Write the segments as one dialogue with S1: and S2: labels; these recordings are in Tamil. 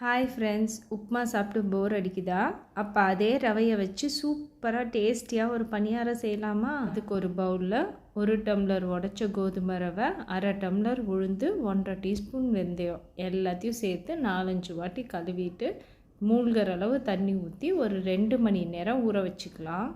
S1: ஹாய் ஃப்ரெண்ட்ஸ், உப்புமா சாப்பிட்டு போர் அடிக்குதா? அப்போ அதே ரவையை வச்சு சூப்பராக டேஸ்டியாக ஒரு பணியாரம் செய்யலாமா? அதுக்கு ஒரு பவுலில் 1 டம்ளர் உடச்ச கோதுமை ரவை, 1/2 டம்ளர் உளுந்து, 1/2 டீஸ்பூன் வெந்தயம் எல்லாத்தையும் சேர்த்து 4-5 வாட்டி கழுவிட்டு மூழ்கிற அளவு தண்ணி ஊற்றி ஒரு 2 மணி நேரம் ஊற வச்சுக்கலாம்.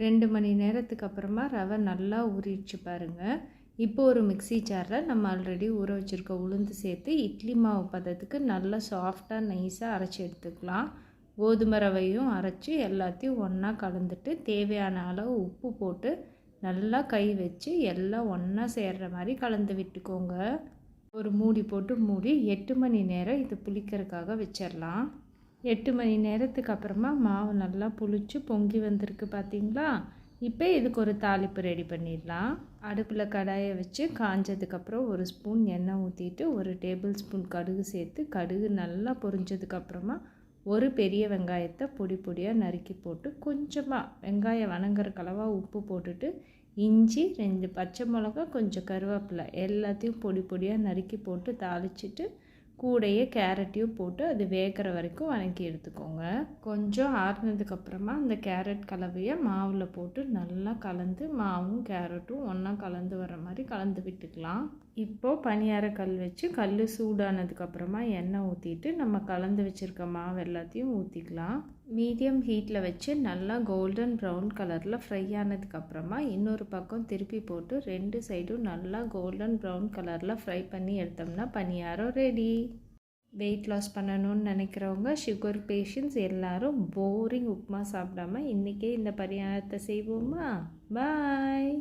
S1: 2 மணி நேரத்துக்கு அப்புறமா ரவை நல்லா ஊறிடுச்சு பாருங்கள். இப்போ ஒரு மிக்ஸி ஜாரில் நம்ம ஆல்ரெடி ஊற வச்சுருக்க உளுந்து சேர்த்து இட்லி மாவு பதத்துக்கு நல்லா சாஃப்டாக நைஸாக அரைச்சி எடுத்துக்கலாம். கோதுமை ரவையும் அரைச்சி எல்லாத்தையும் ஒன்றா கலந்துட்டு தேவையான அளவு உப்பு போட்டு நல்லா கை வச்சு எல்லாம் ஒன்றா சேர்கிற மாதிரி கலந்து விட்டுக்கோங்க. ஒரு மூடி போட்டு மூடி 8 மணி நேரம் இது புளிக்கிறதுக்காக வச்சிடலாம். 8 மணி நேரத்துக்கு அப்புறமா மாவு நல்லா புளிச்சு பொங்கி வந்திருக்கு பார்த்தீங்களா? இப்போ இதுக்கு ஒரு தாளிப்பு ரெடி பண்ணிடலாம். அடுப்பில் கடாயை வச்சு காஞ்சதுக்கப்புறம் 1 ஸ்பூன் எண்ணெய் ஊற்றிட்டு 1 டேபிள் ஸ்பூன் கடுகு சேர்த்து கடுகு நல்லா பொரிஞ்சதுக்கப்புறமா ஒரு பெரிய வெங்காயத்தை பொடி பொடியாக நறுக்கி போட்டு கொஞ்சமாக வெங்காயம் வணங்குற கலவாக உப்பு போட்டுட்டு இஞ்சி 2 பச்சை மிளகா கொஞ்சம் கருவேப்பிலை எல்லாத்தையும் பொடி பொடியாக நறுக்கி போட்டு தாளிச்சிட்டு கூடையே கேரட்டையும் போட்டு அது வேகிற வரைக்கும் வதக்கி எடுத்துக்கோங்க. கொஞ்சம் ஆறுனதுக்கப்புறமா அந்த கேரட் கலவையை மாவில் போட்டு நல்லா கலந்து மாவும் கேரட்டும் ஒன்றா கலந்து வர மாதிரி கலந்து விட்டுக்கலாம். இப்போது பணியார கல் வச்சு கல் சூடானதுக்கப்புறமா எண்ணெய் ஊற்றிட்டு நம்ம கலந்து வச்சுருக்க மாவு எல்லாத்தையும் ஊற்றிக்கலாம். மீடியம் ஹீட்டில் வச்சு நல்லா கோல்டன் ப்ரௌன் கலரில் ஃப்ரை ஆனதுக்கப்புறமா இன்னொரு பக்கம் திருப்பி போட்டு 2 சைடும் நல்லா கோல்டன் ப்ரௌன் கலரில் ஃப்ரை பண்ணி எடுத்தோம்னா பணியாரம் ரெடி. வெயிட் லாஸ் பண்ணணும்னு நினைக்கிறவங்க, சுகர் பேஷண்ட்ஸ் எல்லோரும் போரிங் உப்புமா சாப்பிடாம இன்றைக்கே இந்த பணியாரத்தை செய்வோமா? பாய்.